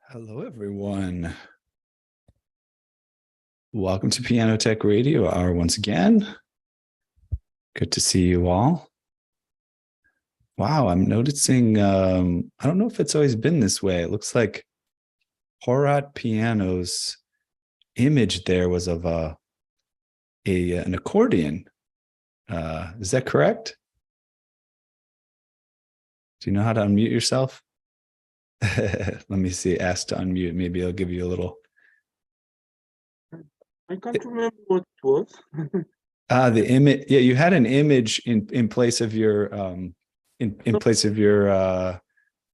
Hello, everyone. Welcome to Piano Tech Radio Hour once again. Good to see you all. Wow, I'm noticing, I don't know if it's always been this way. It looks like Horat Piano's image there was of an accordion. Is that correct? Do you know how to unmute yourself? Let me see, ask to unmute. Maybe I'll give you a little. I can't remember what it was. The image, yeah, you had an image in place of your in place of your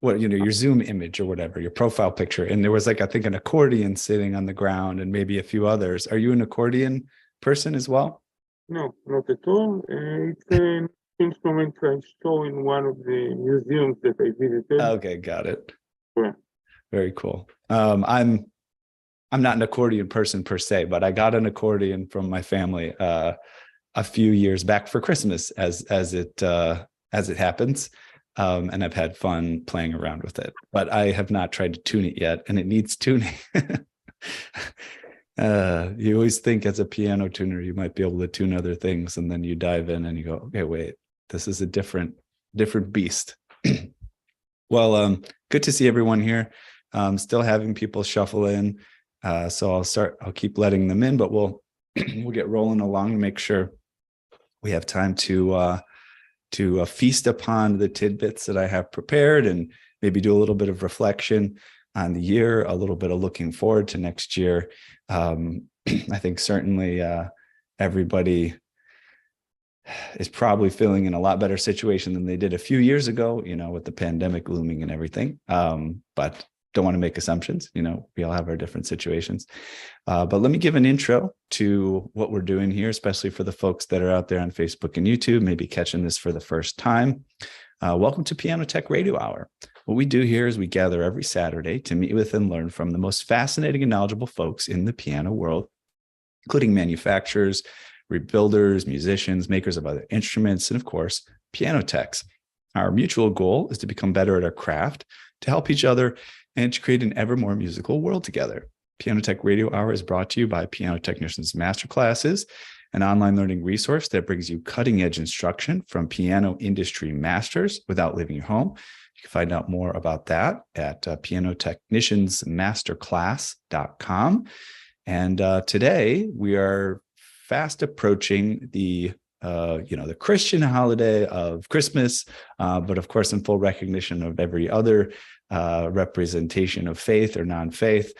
your Zoom image or whatever, your profile picture, and there was I think an accordion sitting on the ground and maybe a few others. Are you an accordion person as well? No, not at all. It's an instrument I saw in one of the museums that I visited. Okay, got it. Yeah. Very cool. I'm not an accordion person per se, but I got an accordion from my family a few years back for Christmas, as it happens, and I've had fun playing around with it. But I have not tried to tune it yet, and it needs tuning. You always think as a piano tuner you might be able to tune other things, and then you dive in and you go, okay, wait, this is a different beast. Well, good to see everyone here. Still having people shuffle in. So I'll keep letting them in, but we'll get rolling along and make sure we have time to feast upon the tidbits that I have prepared and maybe do a little bit of reflection on the year, a little bit of looking forward to next year. I think certainly everybody is probably feeling in a lot better situation than they did a few years ago, with the pandemic looming and everything. But don't want to make assumptions. We all have our different situations. But let me give an intro to what we're doing here, especially for the folks that are out there on Facebook and YouTube, maybe catching this for the first time. Welcome to Piano Tech Radio Hour. What we do here is we gather every Saturday to meet with and learn from the most fascinating and knowledgeable folks in the piano world, including manufacturers, rebuilders, musicians, makers of other instruments, and of course, piano techs. Our mutual goal is to become better at our craft, to help each other, and to create an ever more musical world together. Piano Tech Radio Hour is brought to you by Piano Technicians Masterclasses, an online learning resource that brings you cutting-edge instruction from piano industry masters without leaving your home. You can find out more about that at pianotechniciansmasterclass.com. And today we are fast approaching the Christian holiday of Christmas, but of course in full recognition of every other representation of faith or non-faith,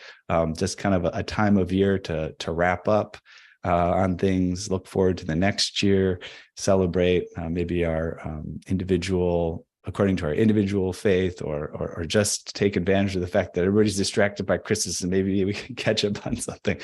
just kind of a time of year to wrap up on things, look forward to the next year, celebrate maybe our individual, according to our individual faith, or just take advantage of the fact that everybody's distracted by Christmas and maybe we can catch up on something.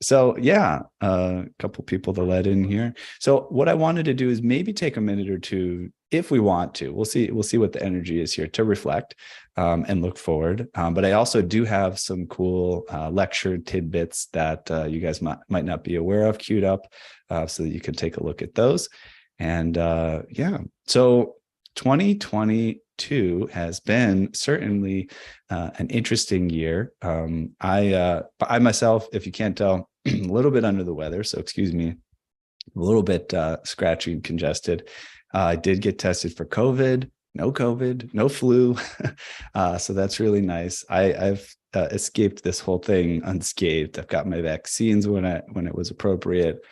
So yeah, a couple people to let in here. So what I wanted to do is maybe take a minute or two, if we want to. We'll see what the energy is here, to reflect and look forward. But I also do have some cool lecture tidbits that you guys might not be aware of queued up, so that you can take a look at those. And so 2022 has been certainly an interesting year. I myself, if you can't tell, a little bit under the weather, so excuse me, a little bit scratchy and congested. I did get tested for COVID, no flu. So that's really nice. I've escaped this whole thing unscathed. I've got my vaccines when it was appropriate,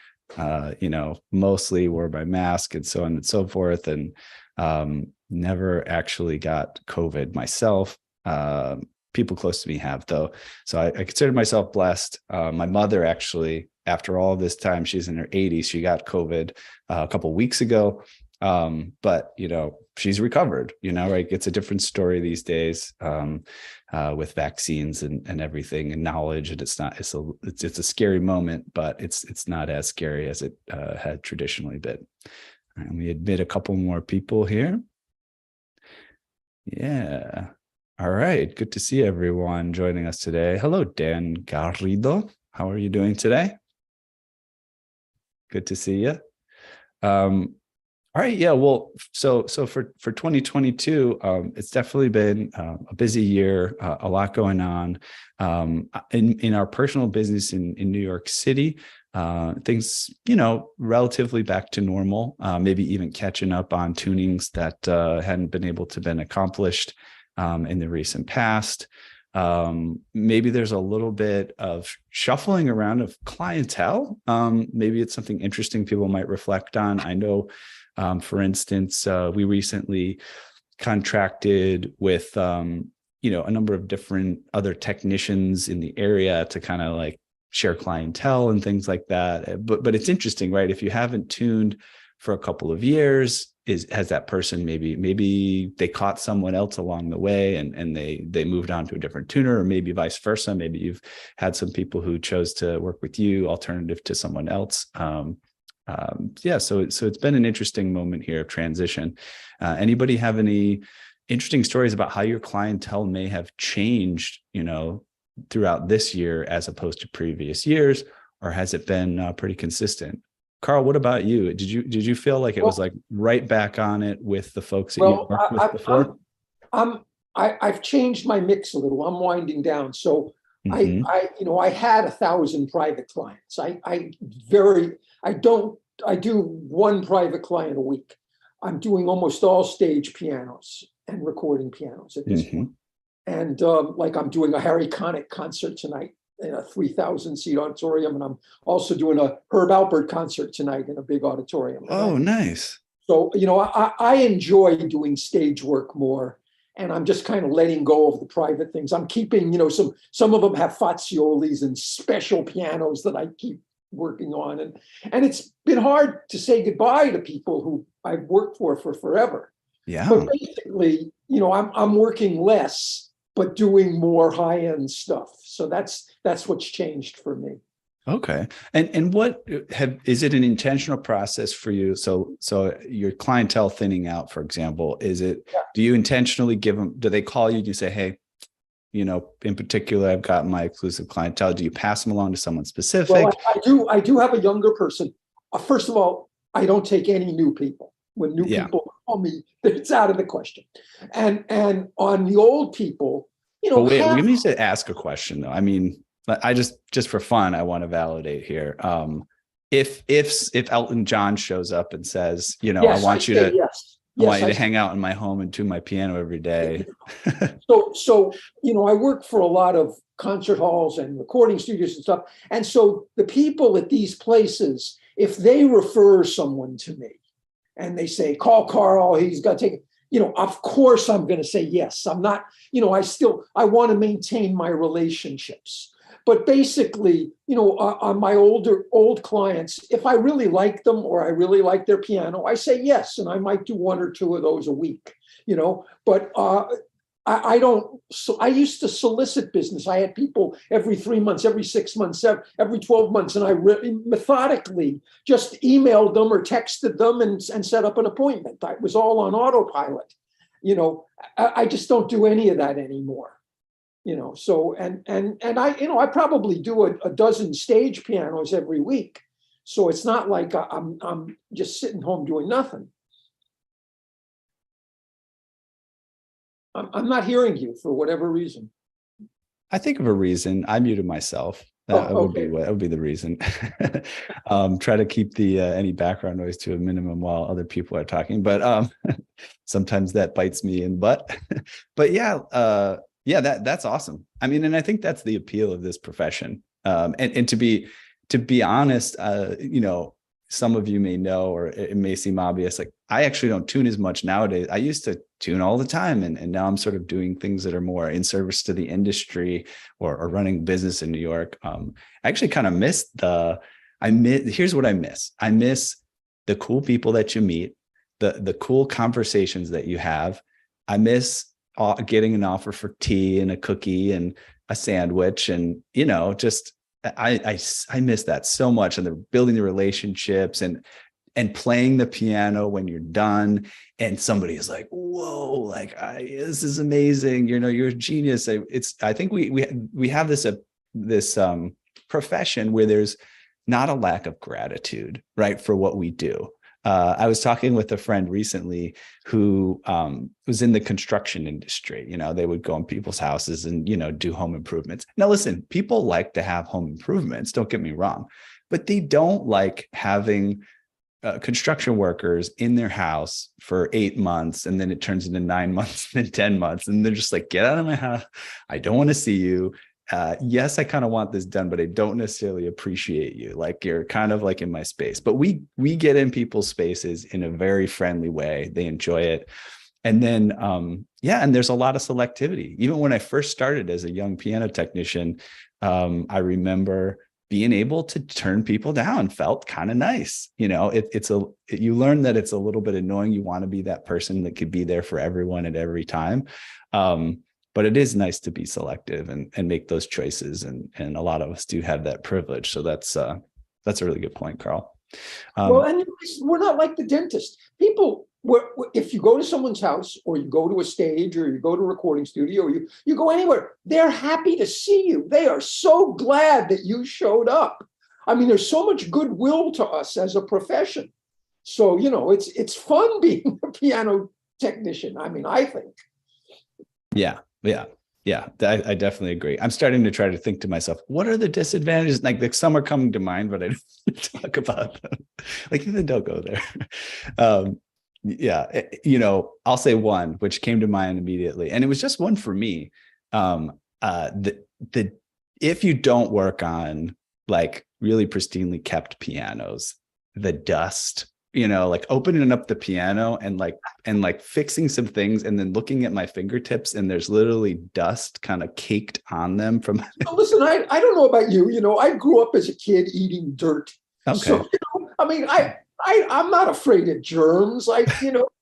mostly wore my mask and so on and so forth. And never actually got COVID myself. People close to me have, though. So I consider myself blessed. My mother actually, after all this time, she's in her 80s. She got COVID a couple of weeks ago. But, she's recovered, right? It's a different story these days with vaccines and everything and knowledge. And it's a scary moment, but it's not as scary as it had traditionally been. Let me admit a couple more people here. Yeah. All right. Good to see everyone joining us today. Hello, Dan Garrido. How are you doing today? Good to see you. All right. Yeah. Well, so for 2022, it's definitely been a busy year, a lot going on in our personal business in New York City. Things, relatively back to normal. Maybe even catching up on tunings that hadn't been able to been accomplished in the recent past. Maybe there's a little bit of shuffling around of clientele. Maybe it's something interesting people might reflect on. I know. For instance, we recently contracted with, a number of different other technicians in the area to kind of like share clientele and things like that. But it's interesting, right? If you haven't tuned for a couple of years, has that person maybe they caught someone else along the way and they moved on to a different tuner, or maybe vice versa. Maybe you've had some people who chose to work with you, alternative to someone else. So it's been an interesting moment here of transition. Anybody have any interesting stories about how your clientele may have changed, throughout this year as opposed to previous years, or has it been pretty consistent? Carl, what about you? Did you feel like it was like right back on it with the folks that you worked with before? I've changed my mix a little. I'm winding down. So Mhm. I had 1,000 private clients. I do one private client a week. I'm doing almost all stage pianos and recording pianos at this point. And like I'm doing a Harry Connick concert tonight in a 3,000 seat auditorium. And I'm also doing a Herb Alpert concert tonight in a big auditorium. Oh, nice. So, I enjoy doing stage work more. And I'm just kind of letting go of the private things. I'm keeping, some of them have Faziolis and special pianos that I keep working on. And it's been hard to say goodbye to people who I've worked for forever. Yeah. But basically, I'm working less, but doing more high-end stuff. So that's what's changed for me. Okay. And is it an intentional process for you? So your clientele thinning out, for example, do you intentionally give them, do they call you and you say, hey, in particular, I've got my exclusive clientele. Do you pass them along to someone specific? Well, I do have a younger person. First of all, I don't take any new people. When new people call me, it's out of the question. And on the old people, But wait, let me just ask a question though. I mean, I just for fun, I want to validate here. If Elton John shows up and says, I want you to. I want you to hang out in my home and tune my piano every day. So I work for a lot of concert halls and recording studios and stuff. And so the people at these places, if they refer someone to me and they say, call Carl, he's got to take it, of course I'm going to say yes. I'm not, I want to maintain my relationships. But basically, on my old clients, if I really like them or I really like their piano, I say yes, and I might do one or two of those a week. But I don't. So I used to solicit business. I had people every 3 months, every 6 months, every 12 months, and I methodically just emailed them or texted them and set up an appointment. It was all on autopilot. I just don't do any of that anymore. So and I probably do a dozen stage pianos every week. So it's not like I'm just sitting home doing nothing. I'm not hearing you for whatever reason. I think of a reason. I muted myself. That would be the reason. Try to keep the any background noise to a minimum while other people are talking. But sometimes that bites me in the butt. But yeah, that's awesome. I mean, and I think that's the appeal of this profession. And to be honest, some of you may know, or it may seem obvious, like I actually don't tune as much nowadays. I used to tune all the time. And now I'm sort of doing things that are more in service to the industry or running business in New York. I actually kind of here's what I miss. I miss the cool people that you meet, the cool conversations that you have. I miss getting an offer for tea and a cookie and a sandwich, and just I miss that so much, and building the relationships and playing the piano when you're done and somebody is like, whoa, like this is amazing, you're a genius. I think we have this profession where there's not a lack of gratitude, right, for what we do. I was talking with a friend recently who was in the construction industry. They would go in people's houses and, do home improvements. Now, listen, people like to have home improvements. Don't get me wrong, but they don't like having construction workers in their house for 8 months, and then it turns into 9 months and then 10 months. And they're just like, get out of my house. I don't want to see you. Yes, I kind of want this done, but I don't necessarily appreciate you. Like, you're kind of like in my space. But we get in people's spaces in a very friendly way. They enjoy it. And then, and there's a lot of selectivity. Even when I first started as a young piano technician, I remember being able to turn people down felt kind of nice. You learn that it's a little bit annoying. You want to be that person that could be there for everyone at every time. But it is nice to be selective and make those choices. And a lot of us do have that privilege. So that's a really good point, Carl. Well, and we're not like the dentist. People, if you go to someone's house, or you go to a stage, or you go to a recording studio, or you go anywhere, they're happy to see you. They are so glad that you showed up. I mean, there's so much goodwill to us as a profession. So, it's fun being a piano technician. I mean, I think. Yeah. I definitely agree. I'm starting to try to think to myself, what are the disadvantages? Like some are coming to mind, but I don't talk about them. Like, even don't go there. I'll say one, which came to mind immediately. And it was just one for me. If you don't work on like really pristinely kept pianos, the dust, like opening up the piano and fixing some things, and then looking at my fingertips, and there's literally dust kind of caked on them from. Listen, I don't know about you. I grew up as a kid eating dirt. Okay. So, I mean, I'm not afraid of germs.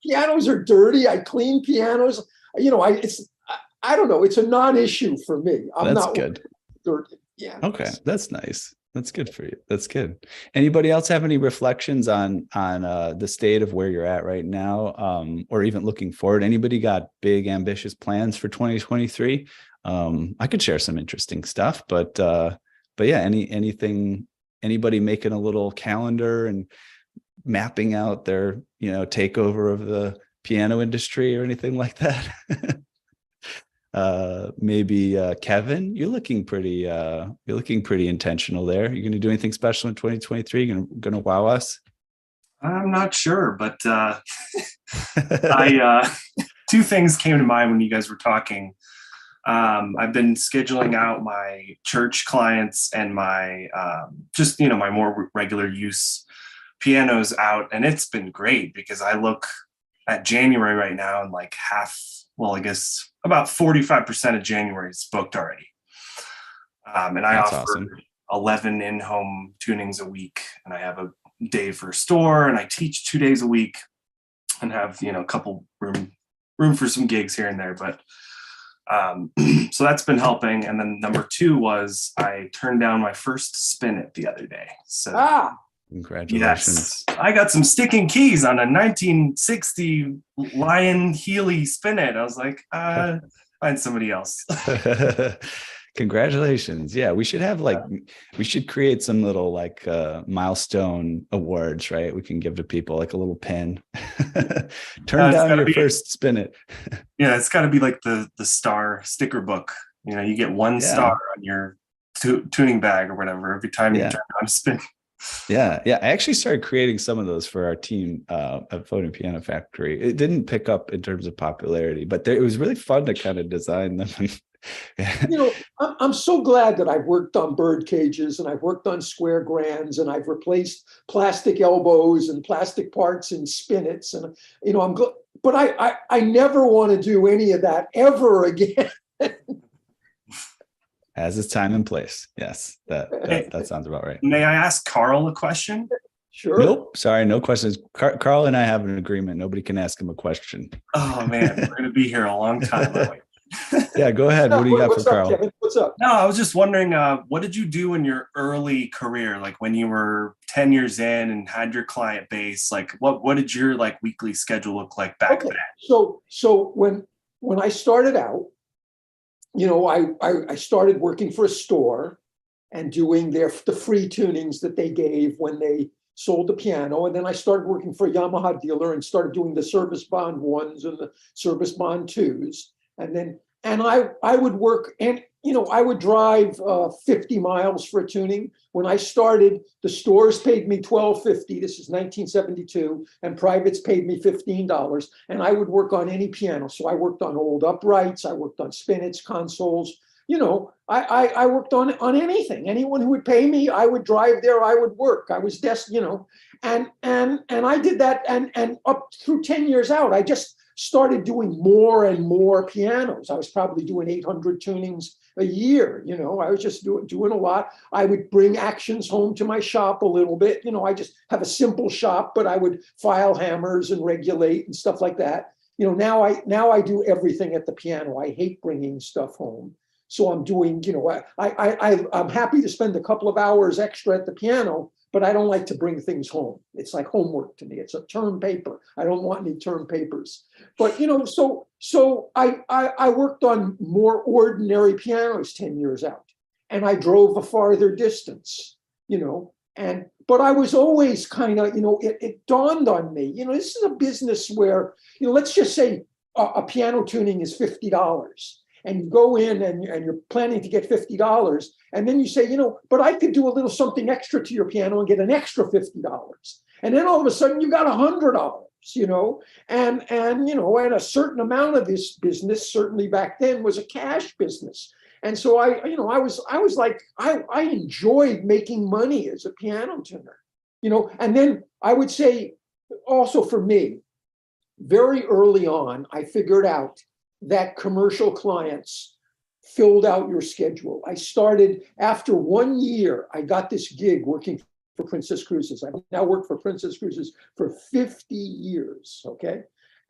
Pianos are dirty. I clean pianos. I don't know. It's a non-issue for me. I'm That's not good. Dirty. Yeah. Okay, that's nice. That's good for you. That's good. Anybody else have any reflections on the state of where you're at right now, or even looking forward? Anybody got big, ambitious plans for 2023? I could share some interesting stuff, but yeah, anything? Anybody making a little calendar and mapping out their takeover of the piano industry or anything like that? Maybe Kevin, you're looking pretty intentional there. You're going to do anything special in 2023? You're going to wow us? I'm not sure, but two things came to mind when you guys were talking. I've been scheduling out my church clients and my my more regular use pianos out, and it's been great because I look at January right now, and like I guess about 45% of January is booked already. And I That's offer awesome. 11 in-home tunings a week, and I have a day for a store, and I teach 2 days a week, and have a couple room for some gigs here and there. But so that's been helping. And then number two was I turned down my first Spin-It the other day. So Congratulations. yes, I got some sticking keys on a 1960 Lion Healy Spin-It. I was like, find somebody else. Congratulations. Yeah, we should have we should create some little milestone awards, right? We can give to people like a little pin. Turn down your first Spin-It. Yeah, it's got to be like the star sticker book. You get one star on your tuning bag or whatever every time you turn on a spin. Yeah. I actually started creating some of those for our team at Photon Piano Factory. It didn't pick up in terms of popularity, but it was really fun to kind of design them. I'm so glad that I've worked on bird cages, and I've worked on square grands, and I've replaced plastic elbows and plastic parts in Spin-Its, and I'm good. But I never want to do any of that ever again. Has its time and place. Yes, that sounds about right. May I ask Carl a question? Sure. Nope. Sorry, no questions. Carl and I have an agreement. Nobody can ask him a question. Oh man, we're going to be here a long time. Yeah, go ahead. What do you got for Carl? Kevin? What's up? No, I was just wondering, what did you do in your early career? Like when you were 10 years in and had your client base, like what did your weekly schedule look like back then? So when I started out, I started working for a store and doing the free tunings that they gave when they sold the piano, and then I started working for a Yamaha dealer and started doing the service bond ones and the service bond twos. And I would work, and I would drive 50 miles for a tuning. When I started, the stores paid me $12.50. This is 1972, and privates paid me $15. And I would work on any piano. So I worked on old uprights, I worked on spinets, consoles. I worked on anything. Anyone who would pay me, I would drive there. I would work. I was and I did that, and up through 10 years out, I just started doing more and more pianos. I was probably doing 800 tunings a year. I was just doing a lot. I would bring actions home to my shop a little bit. I just have a simple shop, but I would file hammers and regulate and stuff like that. Now I do everything at the piano. I hate bringing stuff home. So I'm doing, I'm happy to spend a couple of hours extra at the piano, but I don't like to bring things home. It's like homework to me. It's a term paper. I don't want any term papers. But so I worked on more ordinary pianos 10 years out, and I drove a farther distance. But I was always kind of, it dawned on me, this is a business where, let's just say a piano tuning is $50. And you go in and you're planning to get $50, and then you say, but I could do a little something extra to your piano and get an extra $50. And then all of a sudden you got $100, and a certain amount of this business, certainly back then, was a cash business. And so I was like, I enjoyed making money as a piano tuner, and then I would say also for me, very early on, I figured out that commercial clients filled out your schedule. I started after 1 year, I got this gig working for Princess Cruises. I've now worked for Princess Cruises for 50 years. Okay.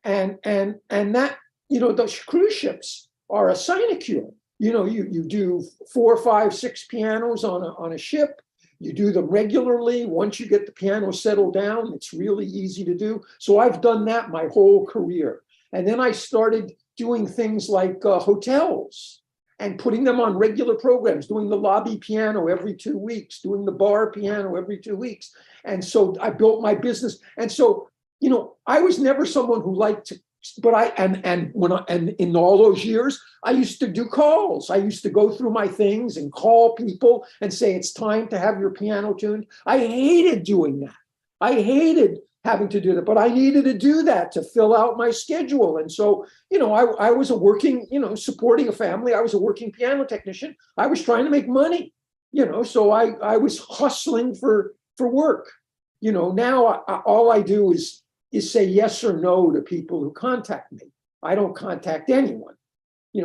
And that, those cruise ships are a sinecure. You do 4, 5, 6 pianos on a ship. You do them regularly. Once you get the piano settled down, it's really easy to do. So I've done that my whole career. And then I started doing things like hotels and putting them on regular programs, doing the lobby piano every 2 weeks, doing the bar piano every 2 weeks. And so I built my business. And so, I was never someone who liked to, but and in all those years, I used to do calls. I used to go through my things and call people and say, it's time to have your piano tuned. I hated doing that. I hated having to do that, but I needed to do that to fill out my schedule. And so, I was a working, supporting a family. I was a working piano technician. I was trying to make money, so I was hustling for work. Now all I do is say yes or no to people who contact me. I don't contact anyone,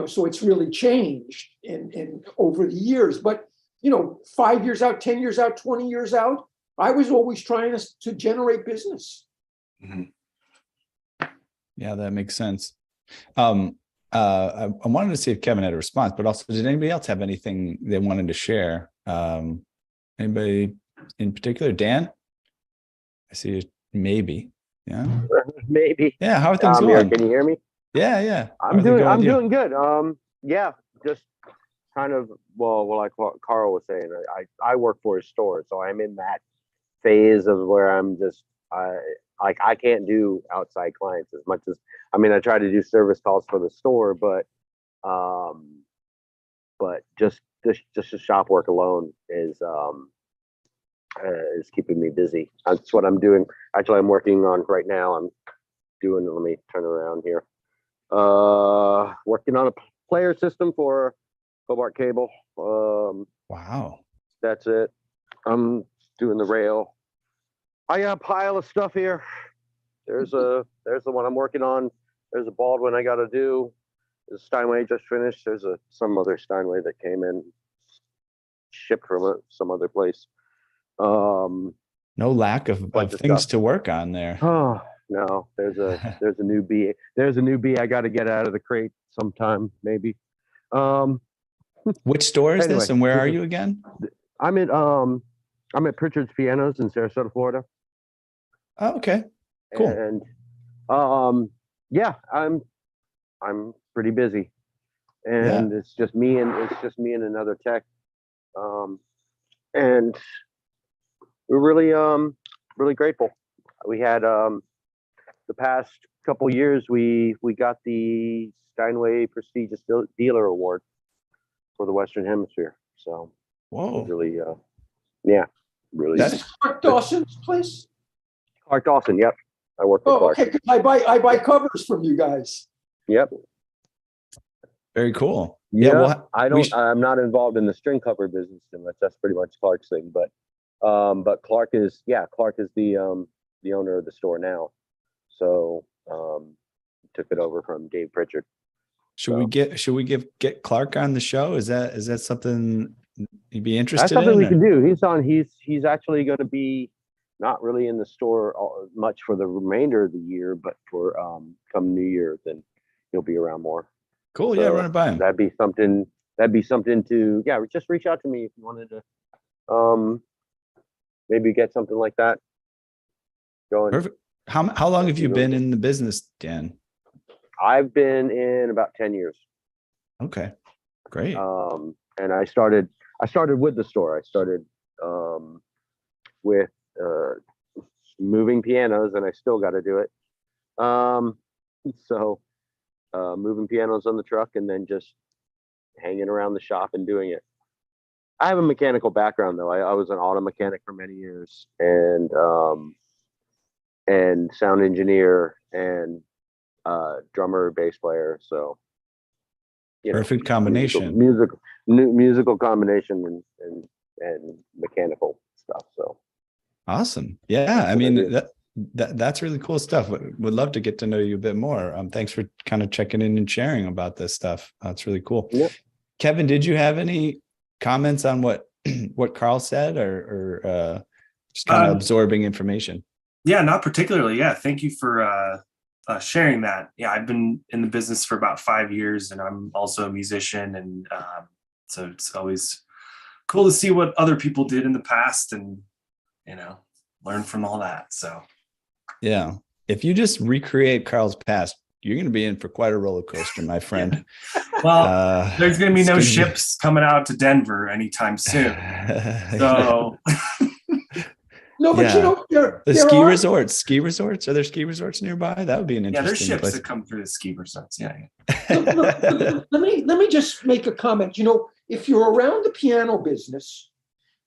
so it's really changed in over the years. But, 5 years out, 10 years out, 20 years out, I was always trying to generate business. Yeah, that makes sense. I wanted to see if Kevin had a response, but also, did anybody else have anything they wanted to share? Anybody in particular? Dan? I see you. Maybe. Yeah. Maybe. Yeah. How are things Here, going? can you hear me? Yeah. Yeah. I'm doing good. Yeah, just kind of, like what Carl was saying, I work for a store, so I'm in that phase of where I'm just, I can't do outside clients as much as, I try to do service calls for the store, but just the shop work alone is keeping me busy. That's what I'm doing. Actually, I'm working on right now. Let me turn around here. Working on a player system for Cobart Cable. Wow. That's it. I'm doing the rail. I got a pile of stuff here. There's the one I'm working on. There's a Baldwin I got to do. There's a Steinway just finished. There's some other Steinway that came in, shipped from some other place. No lack of things to work on there. Oh no, there's a new B. There's a new B I got to get out of the crate sometime, maybe. Which store is Anyway, this, and where are you again? I'm at Pritchard's Pianos in Sarasota, Florida. Oh, okay. Cool. And yeah, I'm pretty busy, and it's just me and another tech, and we're really really grateful. We had the past couple years we got the Steinway Prestigious Dealer Award for the Western Hemisphere. So Whoa. really, yeah, really. Is this Clark Dawson's place? Clark Dawson. Yep, I work for Oh, Clark. okay. 'Cause I buy covers from you guys. Yep. Very cool. Yeah, well, I'm not involved in the string cover business too much. That's pretty much Clark's thing. But Clark is the owner of the store now. So took it over from Dave Pritchard. should we get Clark on the show? Is that something you'd be interested That's something in? we can do. He's actually going to be not really in the store much for the remainder of the year, but for come New Year, then he'll be around more. Cool. So Yeah, run it by him. That'd be something to just reach out to me if you wanted to maybe get something like that going. Perfect. How long have you been in the business, Dan? I've been in about 10 years. Okay, great. And I started with the store. I started with moving pianos, and I still got to do it. So moving pianos on the truck and then just hanging around the shop and doing it. I have a mechanical background though. I was an auto mechanic for many years and sound engineer and drummer, bass player. So Perfect combination. Musical combination and mechanical stuff. So awesome. Yeah, I mean that's really cool stuff. Would love to get to know you a bit more. Thanks for kind of checking in and sharing about this stuff. That's really cool. Yep. Kevin, did you have any comments on what Carl said, or just kind of absorbing information? Yeah, not particularly. Yeah, thank you for sharing that. Yeah, I've been in the business for about 5 years, and I'm also a musician, and so it's always cool to see what other people did in the past, and learn from all that. So. Yeah. If you just recreate Carl's past, you're going to be in for quite a roller coaster, my friend. Well, there's going to be no ships coming out to Denver anytime soon. So. No, but the ski resorts. Are there ski resorts nearby? That would be an interesting there's ships place. that come through the ski resorts. Yeah. let me just make a comment. If you're around the piano business,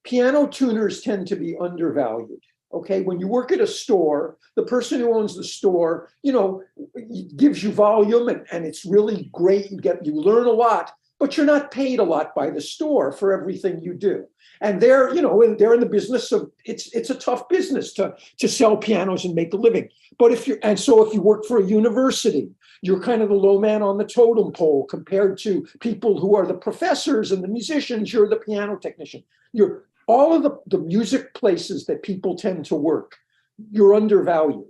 piano tuners tend to be undervalued. Okay, when you work at a store, the person who owns the store, gives you volume and it's really great. You learn a lot, but you're not paid a lot by the store for everything you do. And they're in the business of it's a tough business to sell pianos and make a living. But if you work for a university, you're kind of the low man on the totem pole compared to people who are the professors and the musicians. You're the piano technician. You're all of the music places that people tend to work, you're undervalued.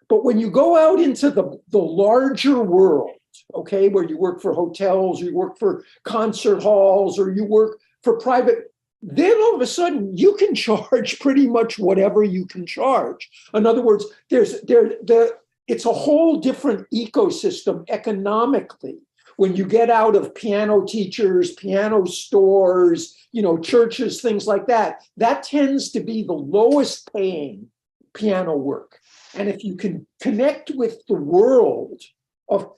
But when you go out into the larger world, okay, where you work for hotels, or you work for concert halls, or you work for private, then all of a sudden you can charge pretty much whatever you can charge. In other words, it's a whole different ecosystem economically. When you get out of piano teachers, piano stores, churches, things like that, that tends to be the lowest paying piano work. And if you can connect with the world of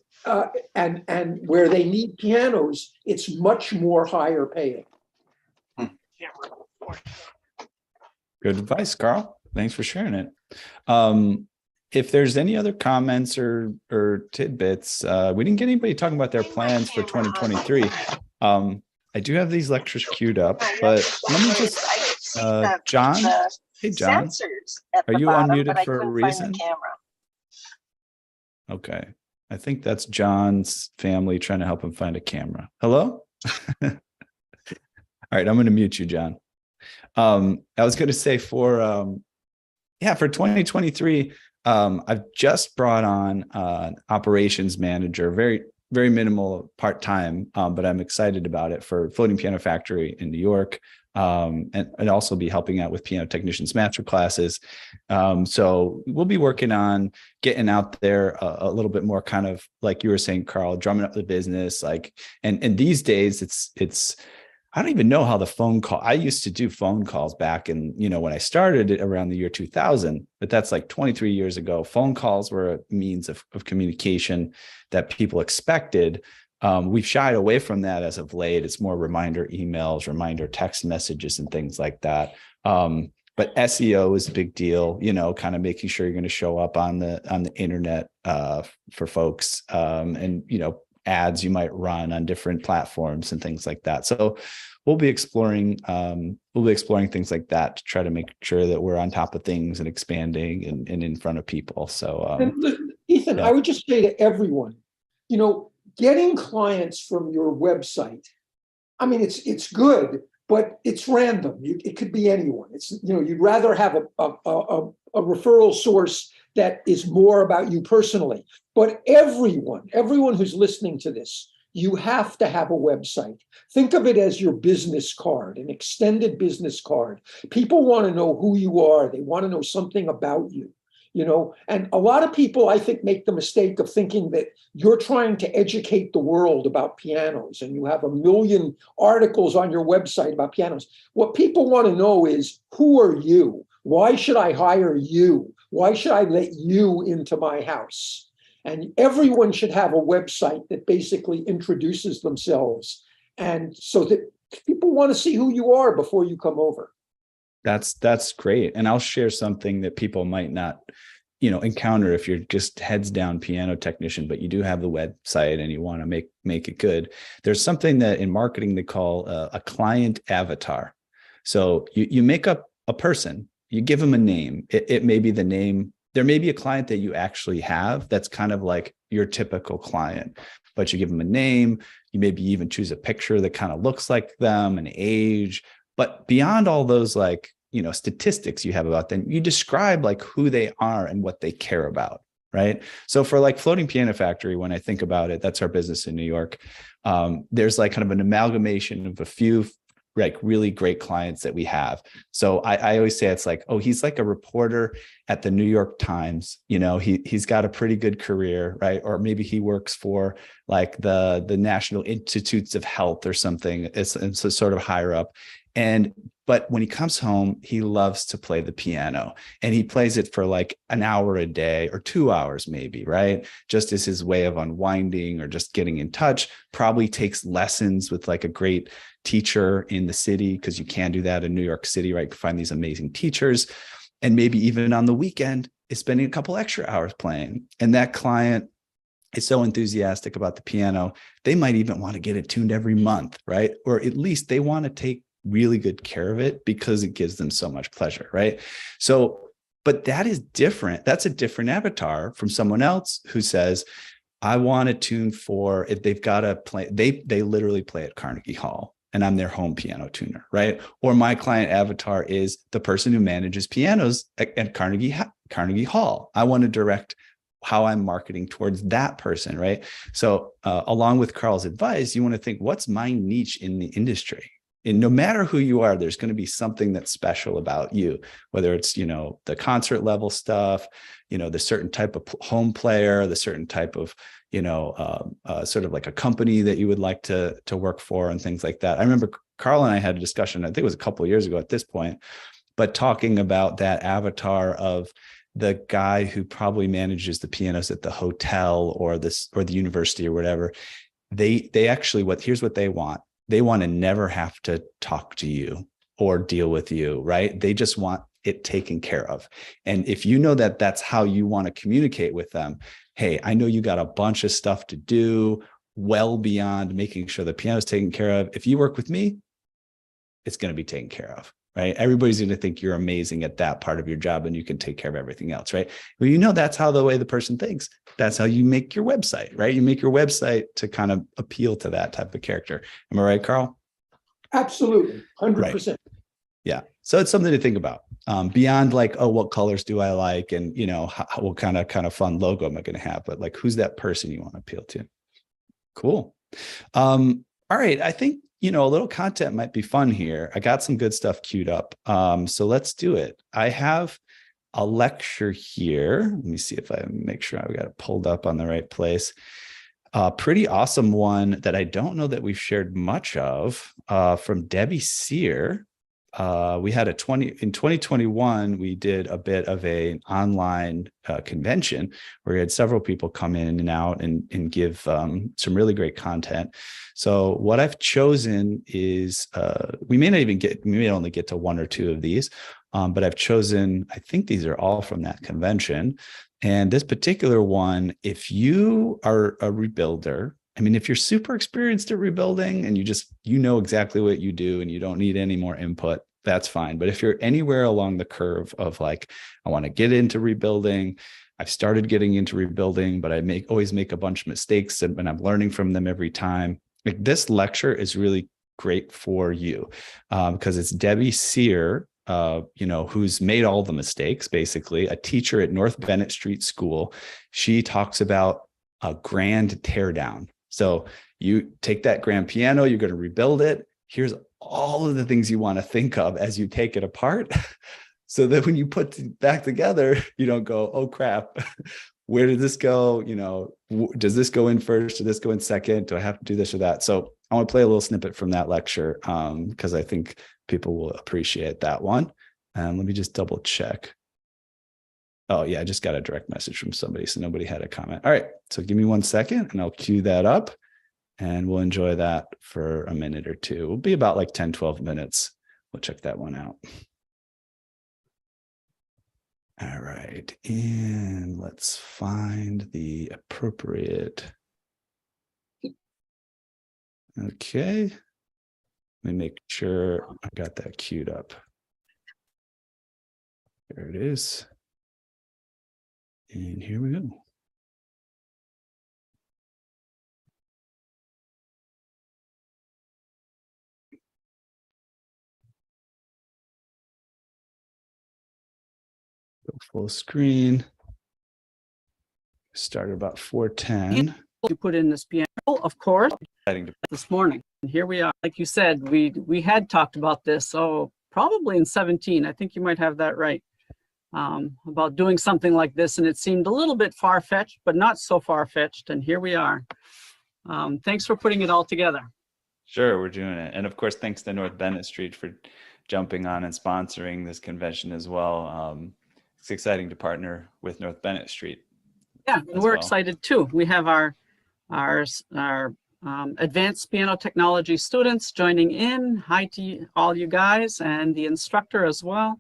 and where they need pianos, it's much more higher paying. Good advice, Carl. Thanks for sharing it. If there's any other comments or tidbits, we didn't get anybody talking about their plans for 2023. I do have these lectures queued up, but let me just, John, hey, John, are you unmuted for a reason? Okay. I think that's John's family trying to help him find a camera. Hello? All right, I'm going to mute you, John. I was going to say for 2023, I've just brought on an operations manager, very, very minimal part-time, but I'm excited about it for Floating Piano Factory in New York, and also be helping out with piano technicians master classes. So we'll be working on getting out there a little bit more, kind of like you were saying, Carl, drumming up the business. And these days it's I don't even know how the phone call, I used to do phone calls back in, when I started it around the year 2000, but that's like 23 years ago. Phone calls were a means of communication that people expected. We've shied away from that as of late. It's more reminder emails, reminder text messages, and things like that. But SEO is a big deal, kind of making sure you're going to show up on the internet for folks, and ads you might run on different platforms and things like that. So we'll be exploring things like that to try to make sure that we're on top of things and expanding and in front of people. So Ethan, yeah. I would just say to everyone, getting clients from your website, I mean, it's good, but it's random. It could be anyone. It's, you'd rather have a referral source that is more about you personally. But everyone who's listening to this, you have to have a website. Think of it as your business card, an extended business card. People want to know who you are. They want to know something about you. And a lot of people, I think, make the mistake of thinking that you're trying to educate the world about pianos and you have 1 million articles on your website about pianos. What people want to know is, who are you? Why should I hire you? Why should I let you into my house? And everyone should have a website that basically introduces themselves, and so that people want to see who you are before you come over. That's great. And I'll share something that people might not, encounter if you're just heads down piano technician, but you do have the website and you want to make it good. There's something that in marketing they call a client avatar. So you make up a person, you give them a name. It may be the name. There may be a client that you actually have that's kind of like your typical client, but you give them a name. You maybe even choose a picture that kind of looks like them, an age. But beyond all those statistics you have about them, you describe like who they are and what they care about, right? So for like Floating Piano Factory, when I think about it, that's our business in New York. There's like kind of an amalgamation of a few like really great clients that we have. So I always say it's like, oh, he's like a reporter at the New York Times. He's got a pretty good career, right? Or maybe he works for like the National Institutes of Health or something. It's sort of higher up. But when he comes home, he loves to play the piano, and he plays it for like an hour a day or 2 hours, maybe, right? Just as his way of unwinding or just getting in touch. Probably takes lessons with like a great teacher in the city, because you can do that in New York City, right? You can find these amazing teachers. And maybe even on the weekend is spending a couple extra hours playing. And that client is so enthusiastic about the piano, they might even want to get it tuned every month, right? Or at least they want to take really good care of it because it gives them so much pleasure, right? So, but that is different. That's a different avatar from someone else who says, I want to tune for, if they've got to play, they literally play at Carnegie Hall and I'm their home piano tuner, right? Or my client avatar is the person who manages pianos at Carnegie Hall. I want to direct how I'm marketing towards that person, right? So along with Carl's advice, you want to think, what's my niche in the industry? And no matter who you are, there's going to be something that's special about you, whether it's, the concert level stuff, the certain type of home player, the certain type of, sort of like a company that you would like to work for and things like that. I remember Carl and I had a discussion, I think it was a couple of years ago at this point, but talking about that avatar of the guy who probably manages the pianos at the hotel or the university or whatever. They actually, here's what they want. They want to never have to talk to you or deal with you, right? They just want it taken care of. And if you know that that's how you want to communicate with them, hey, I know you got a bunch of stuff to do well beyond making sure the piano is taken care of. If you work with me, it's going to be taken care of, right? Everybody's going to think you're amazing at that part of your job and you can take care of everything else, right? Well, that's how the way the person thinks. That's how you make your website, right? You make your website to kind of appeal to that type of character. Am I right, Carl? Absolutely, 100%. Right. Yeah. So it's something to think about beyond like, oh, what colors do I like? And, what kind of fun logo am I going to have? But like, who's that person you want to appeal to? Cool. All right. I think, a little content might be fun here. I got some good stuff queued up. So let's do it. I have a lecture here. Let me see if I make sure I've got it pulled up on the right place. A pretty awesome one that I don't know that we've shared much of. from Debbie Sear. We had in 2021, we did a bit of an online convention where we had several people come in and out and give some really great content. So what I've chosen is we may only get to one or two of these, but I've chosen, I think these are all from that convention. And this particular one, if you are a rebuilder, I mean, if you're super experienced at rebuilding and you know exactly what you do and you don't need any more input, that's fine. But if you're anywhere along the curve of like, I want to get into rebuilding, I've started getting into rebuilding, but I always make a bunch of mistakes and I'm learning from them every time. Like, this lecture is really great for you because it's Debbie Sear, who's made all the mistakes, basically, a teacher at North Bennett Street School. She talks about a grand teardown. So you take that grand piano, you're going to rebuild it. Here's all of the things you want to think of as you take it apart so that when you put it back together, you don't go, oh crap, where did this go? Does this go in first? Does this go in second? Do I have to do this or that? So I want to play a little snippet from that lecture because I think people will appreciate that one. And let me just double check. Oh yeah, I just got a direct message from somebody, so nobody had a comment. All right, so give me 1 second and I'll cue that up and we'll enjoy that for a minute or two. It'll be about like 10, 12 minutes. We'll check that one out. All right, and let's find the appropriate. Okay, let me make sure I got that queued up. There it is. And here we go. Go full screen. Start about 4:10. You put in this piano, of course, this morning. And here we are. Like you said, we had talked about this, probably in 17. I think you might have that right. About doing something like this, and it seemed a little bit far-fetched, but not so far-fetched, and here we are. Thanks for putting it all together. Sure, we're doing it. And of course, thanks to North Bennett Street for jumping on and sponsoring this convention as well. It's exciting to partner with North Bennett Street. Yeah, and we're excited too. We have our advanced piano technology students joining in. Hi to all you guys and the instructor as well.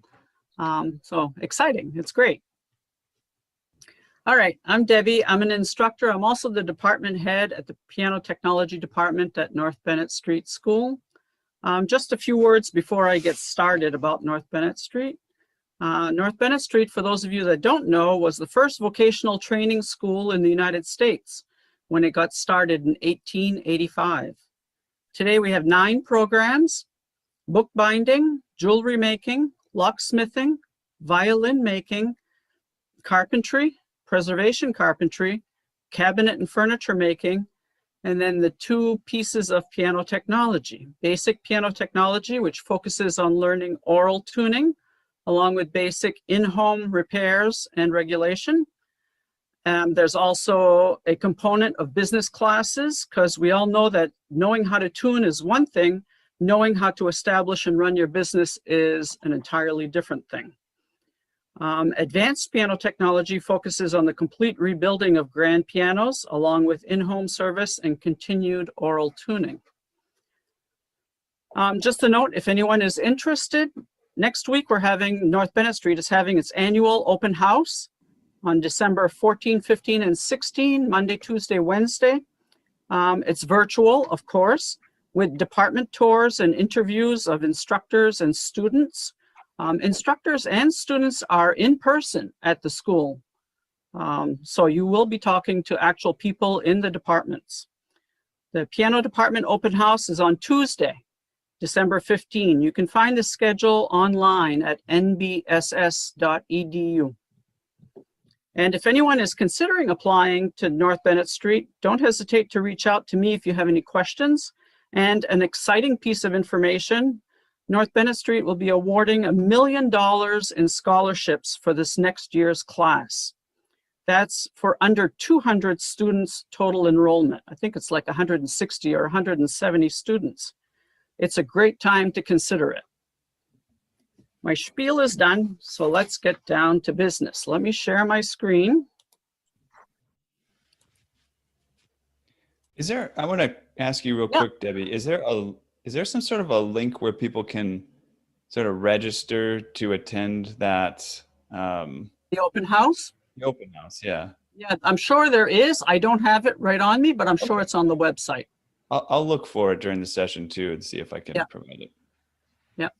So exciting, it's great. All right, I'm Debbie, I'm an instructor. I'm also the department head at the Piano Technology Department at North Bennett Street School. Just a few words before I get started about North Bennett Street. North Bennett Street, for those of you that don't know, was the first vocational training school in the United States when it got started in 1885. Today we have 9 programs: bookbinding, jewelry making, locksmithing, violin making, carpentry, preservation carpentry, cabinet and furniture making, and then the 2 pieces of piano technology. Basic piano technology, which focuses on learning aural tuning, along with basic in-home repairs and regulation. There's also a component of business classes, because we all know that knowing how to tune is one thing, knowing how to establish and run your business is an entirely different thing. Advanced piano technology focuses on the complete rebuilding of grand pianos, along with in-home service and continued aural tuning. Just a note, if anyone is interested, next week North Bennett Street is having its annual open house on December 14, 15, and 16, Monday, Tuesday, Wednesday. It's virtual, of course, with department tours and interviews of instructors and students. Instructors and students are in person at the school. So you will be talking to actual people in the departments. The piano department open house is on Tuesday, December 15. You can find the schedule online at nbss.edu. And if anyone is considering applying to North Bennett Street, don't hesitate to reach out to me if you have any questions. And an exciting piece of information, North Bennett Street will be awarding $1 million in scholarships for this next year's class. That's for under 200 students total enrollment. I think it's like 160 or 170 students. it's a great time to consider it. My spiel is done, so let's get down to business. Let me share my screen. I want to ask you real Yeah. quick, Debbie, is there some sort of a link where people can sort of register to attend that The open house? the open house? Yeah. Yeah, I'm sure there is. I don't have it right on me, but I'm sure Okay. it's on the website. I'll look for it during the session too and see if I can Yeah. provide it. Yep.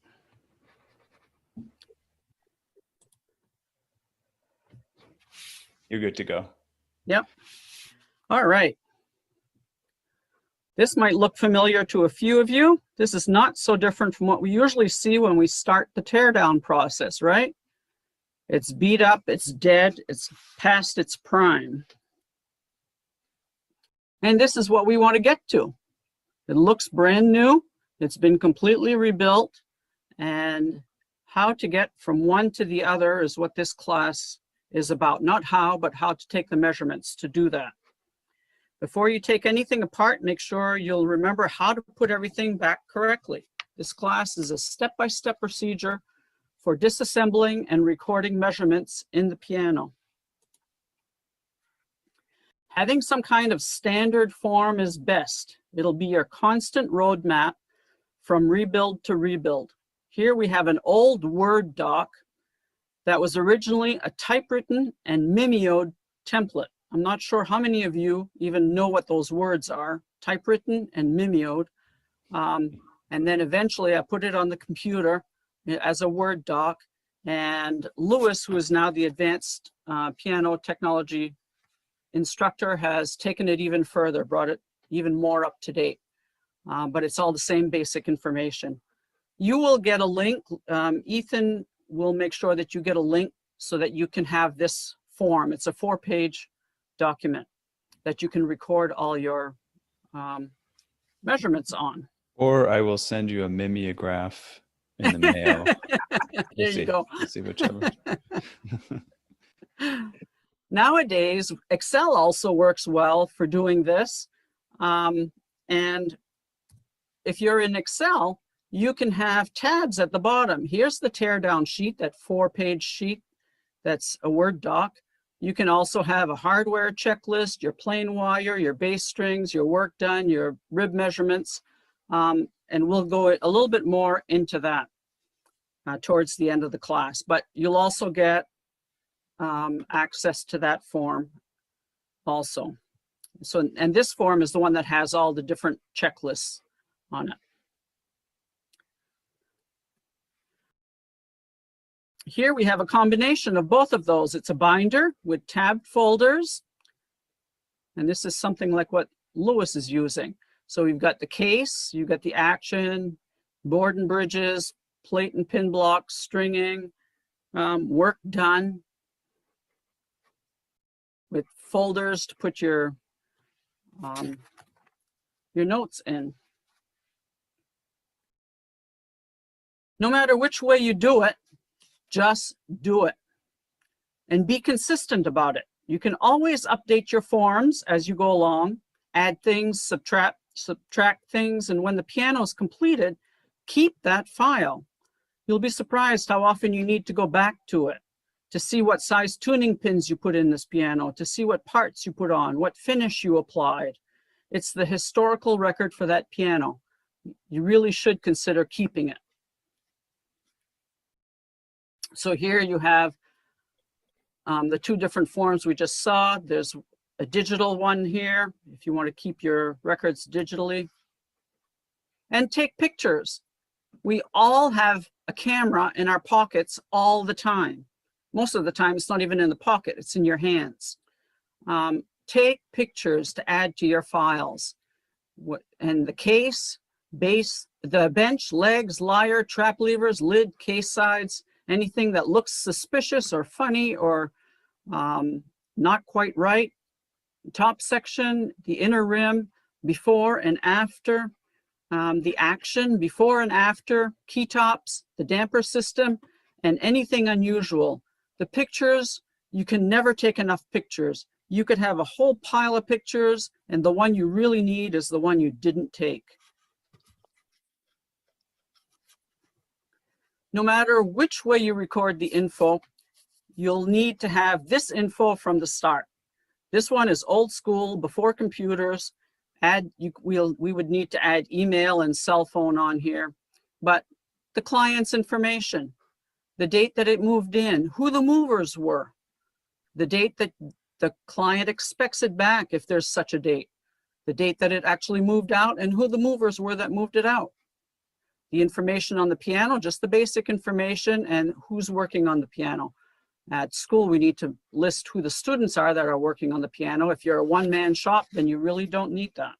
You're good to go. Yep. All right. This might look familiar to a few of you. This is not so different from what we usually see when we start the teardown process, right? It's beat up, it's dead, it's past its prime. And this is what we want to get to. It looks brand new. It's been completely rebuilt. And how to get from one to the other is what this class is about. Not how, but how to take the measurements to do that. Before you take anything apart, make sure you'll remember how to put everything back correctly. This class is a step-by-step procedure for disassembling and recording measurements in the piano. Having some kind of standard form is best. It'll be your constant roadmap from rebuild to rebuild. Here we have an old Word doc that was originally a typewritten and mimeoed template. I'm not sure how many of you even know what those words are, typewritten and mimeoed. And then eventually I put it on the computer as a Word doc. And Lewis, who is now the advanced piano technology instructor, has taken it even further, brought it even more up to date. But it's all the same basic information. You will get a link. Ethan will make sure that you get a link so that you can have this form. It's a 4-page document that you can record all your measurements on. Or I will send you a mimeograph in the mail. There you go. We'll see whichever. Nowadays, Excel also works well for doing this. And if you're in Excel, you can have tabs at the bottom. Here's the teardown sheet, that 4-page sheet that's a Word doc. You can also have a hardware checklist, your plain wire, your bass strings, your work done, your rib measurements. And we'll go a little bit more into that towards the end of the class. But you'll also get access to that form also. So, and this form is the one that has all the different checklists on it. Here we have a combination of both of those. It's a binder with tabbed folders. And this is something like what Lewis is using. So we've got the case, you've got the action, board and bridges, plate and pin blocks, stringing, work done, with folders to put your notes in. No matter which way you do it, just do it and be consistent about it. You can always update your forms as you go along, add things, subtract things, and when the piano is completed, keep that file. You'll be surprised how often you need to go back to it to see what size tuning pins you put in this piano, to see what parts you put on, what finish you applied. It's the historical record for that piano. You really should consider keeping it. So here you have the 2 different forms we just saw. There's a digital one here, if you want to keep your records digitally. And take pictures. We all have a camera in our pockets all the time. Most of the time, it's not even in the pocket, it's in your hands. Take pictures to add to your files. And the case, base, the bench, legs, lyre, trap levers, lid, case sides, anything that looks suspicious or funny or not quite right. Top section, the inner rim, before and after, the action, before and after, key tops, the damper system, and anything unusual. The pictures, you can never take enough pictures. You could have a whole pile of pictures, and the one you really need is the one you didn't take. No matter which way you record the info, you'll need to have this info from the start. This one is old school, before computers. We would need to add email and cell phone on here, but the client's information, the date that it moved in, who the movers were, the date that the client expects it back if there's such a date, the date that it actually moved out, and who the movers were that moved it out. The information on the piano, just the basic information, and who's working on the piano. At school, we need to list who the students are that are working on the piano. If you're a one-man shop, then you really don't need that.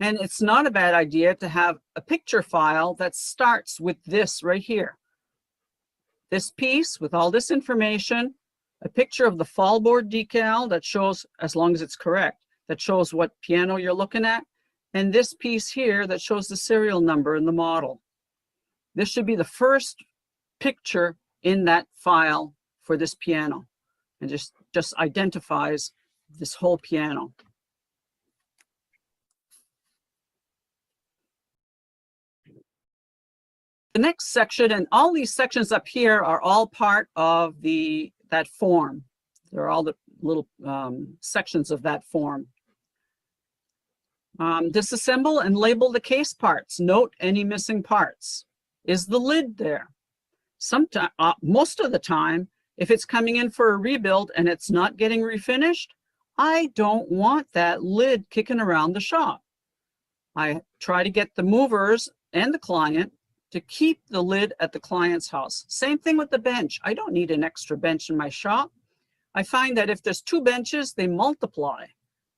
And it's not a bad idea to have a picture file that starts with this right here. This piece with all this information, a picture of the fallboard decal that shows, as long as it's correct, that shows what piano you're looking at, and this piece here that shows the serial number and the model. This should be the first picture in that file for this piano, and just identifies this whole piano. The next section, and all these sections up here are all part of that form. They're all the little sections of that form. Disassemble and label the case parts. Note any missing parts. Is the lid there? Sometimes, most of the time, if it's coming in for a rebuild and it's not getting refinished, I don't want that lid kicking around the shop. I try to get the movers and the client to keep the lid at the client's house. Same thing with the bench. I don't need an extra bench in my shop. I find that if there's 2 benches, they multiply.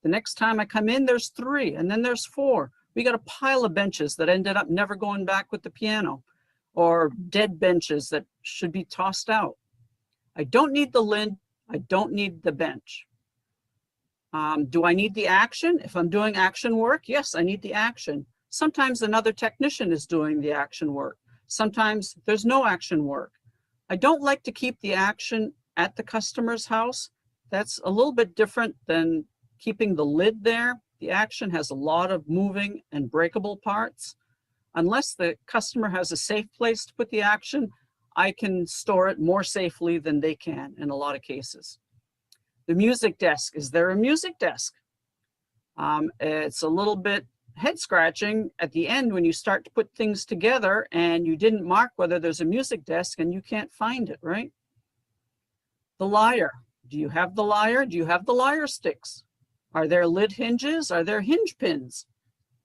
The next time I come in, there's 3, and then there's 4. We got a pile of benches that ended up never going back with the piano, or dead benches that should be tossed out. I don't need the lid. I don't need the bench. Do I need the action? If I'm doing action work, yes, I need the action. Sometimes another technician is doing the action work. Sometimes there's no action work. I don't like to keep the action at the customer's house. That's a little bit different than keeping the lid there. The action has a lot of moving and breakable parts. Unless the customer has a safe place to put the action, I can store it more safely than they can in a lot of cases. The music desk, is there a music desk? It's a little bit head scratching at the end when you start to put things together and you didn't mark whether there's a music desk and you can't find it, right? The lyre, do you have the lyre? Do you have the lyre sticks? Are there lid hinges? Are there hinge pins?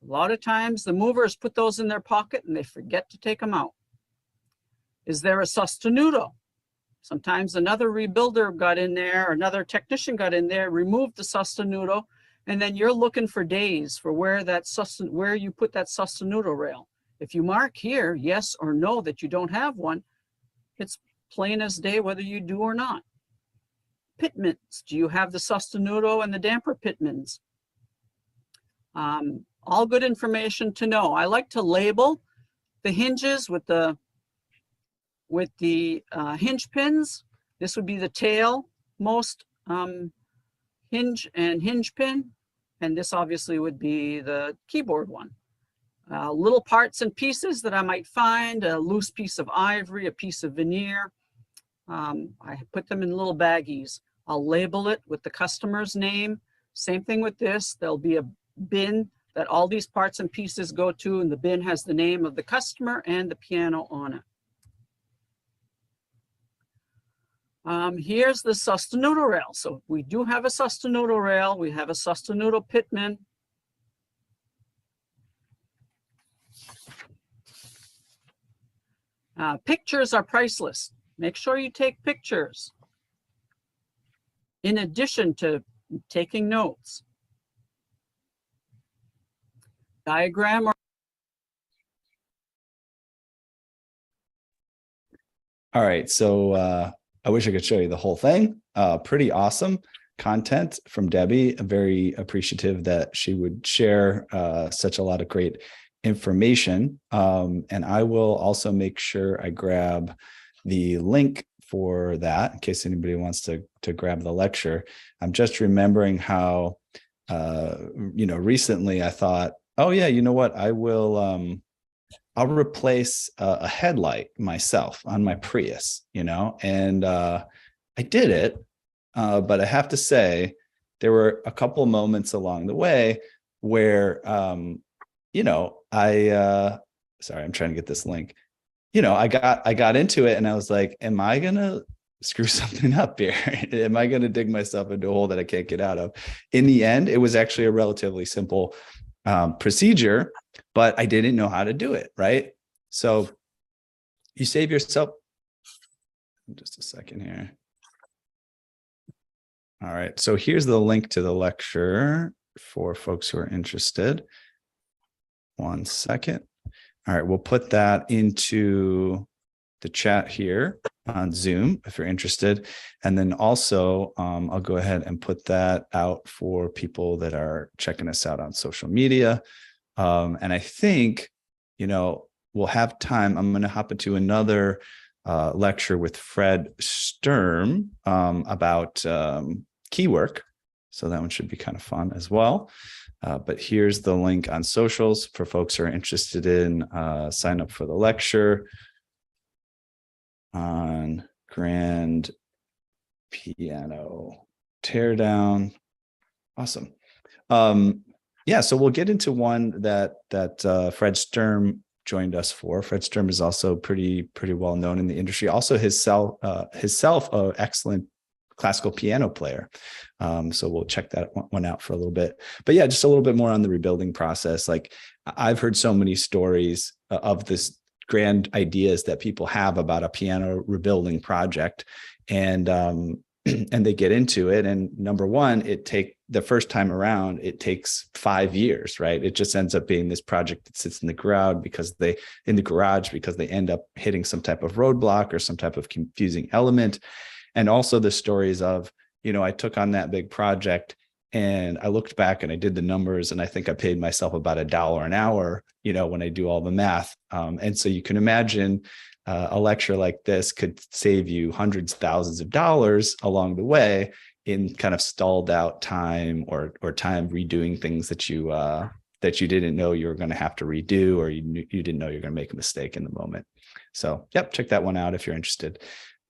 A lot of times the movers put those in their pocket and they forget to take them out. Is there a sostenuto? Sometimes another rebuilder got in there, another technician got in there, removed the sostenuto, and then you're looking for days for where you put that sostenuto rail. If you mark here, yes or no, that you don't have one, it's plain as day whether you do or not. Pitmans, do you have the sostenuto and the damper pitmans? All good information to know. I like to label the hinges with the hinge pins. This would be the tail most hinge and hinge pin, and this obviously would be the keyboard one. Little parts and pieces that I might find, a loose piece of ivory, a piece of veneer. I put them in little baggies. I'll label it with the customer's name. Same thing with this. There'll be a bin that all these parts and pieces go to, and the bin has the name of the customer and the piano on it. Here's the sostenuto rail. So we do have a sostenuto rail. We have a sostenuto pitman. Pictures are priceless. Make sure you take pictures in addition to taking notes. Diagram or All right, so I wish I could show you the whole thing. Pretty awesome content from Debbie. I'm very appreciative that she would share such a lot of great information. And I will also make sure I grab the link for that in case anybody wants to grab the lecture. I'm just remembering how, recently I thought, oh yeah, you know what? I will I'll replace a headlight myself on my Prius, and I did it. But I have to say, there were a couple of moments along the way where, sorry, I'm trying to get this link. I got into it and I was like, am I going to screw something up here? Am I going to dig myself into a hole that I can't get out of? In the end, it was actually a relatively simple procedure, but I didn't know how to do it. Right. So you save yourself. Just a second here. All right. So here's the link to the lecture for folks who are interested. One second. All right. We'll put that into the chat here on Zoom if you're interested. And then also I'll go ahead and put that out for people that are checking us out on social media. And I think, we'll have time. I'm going to hop into another lecture with Fred Sturm about key work. So that one should be kind of fun as well. But here's the link on socials for folks who are interested in sign up for the lecture on grand piano teardown. Awesome. Yeah, so we'll get into one that Fred Sturm joined us for. Fred Sturm is also pretty well known in the industry. Also himself an excellent classical piano player. So we'll check that one out for a little bit. But yeah, just a little bit more on the rebuilding process. Like I've heard so many stories of this grand ideas that people have about a piano rebuilding project, and they get into it. And number one, the first time around, it takes 5 years, right? It just ends up being this project that sits in the garage because they end up hitting some type of roadblock or some type of confusing element. And also the stories of, I took on that big project and I looked back and I did the numbers and I think I paid myself about $1 an hour, when I do all the math. And so you can imagine a lecture like this could save you hundreds of thousands of dollars along the way in kind of stalled out time or time redoing things that you didn't know you were going to have to redo, or you didn't know you're going to make a mistake in the moment. So, yep, check that one out if you're interested.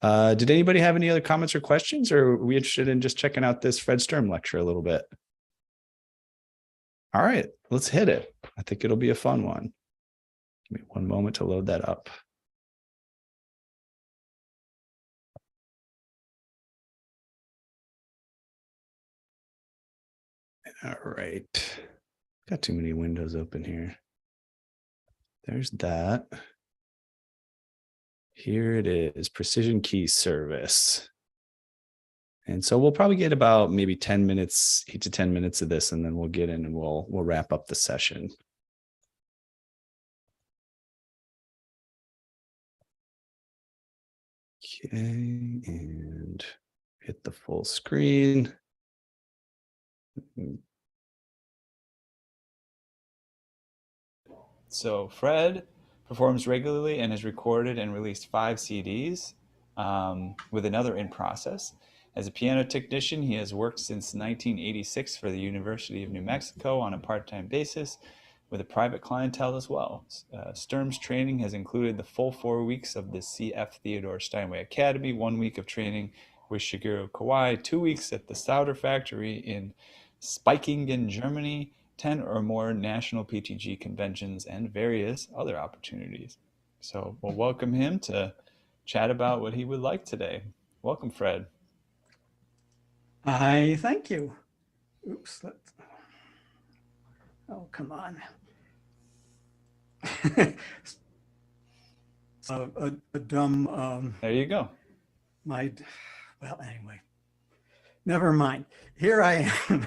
Did anybody have any other comments or questions, or are we interested in just checking out this Fred Sturm lecture a little bit? All right, let's hit it. I think it'll be a fun one. Give me one moment to load that up. All right. Got too many windows open here. There's that. Here it is, Precision Key Service. And so we'll probably get about maybe 10 minutes, 8 to 10 minutes of this, and then we'll get in and we'll wrap up the session. Okay, and hit the full screen. So Fred performs regularly and has recorded and released 5 CDs, with another in process. As a piano technician, he has worked since 1986 for the University of New Mexico on a part-time basis with a private clientele as well. Sturm's training has included the full 4 weeks of the CF Theodore Steinway Academy, 1 week of training with Shigeru Kawai, 2 weeks at the Sauter Factory in Spikingen, Germany, 10 or more national PTG conventions, and various other opportunities. So we'll welcome him to chat about what he would like today. Welcome, Fred. Thank you. Oops. Oh, come on. a dumb. There you go. Well, anyway, never mind. Here I am.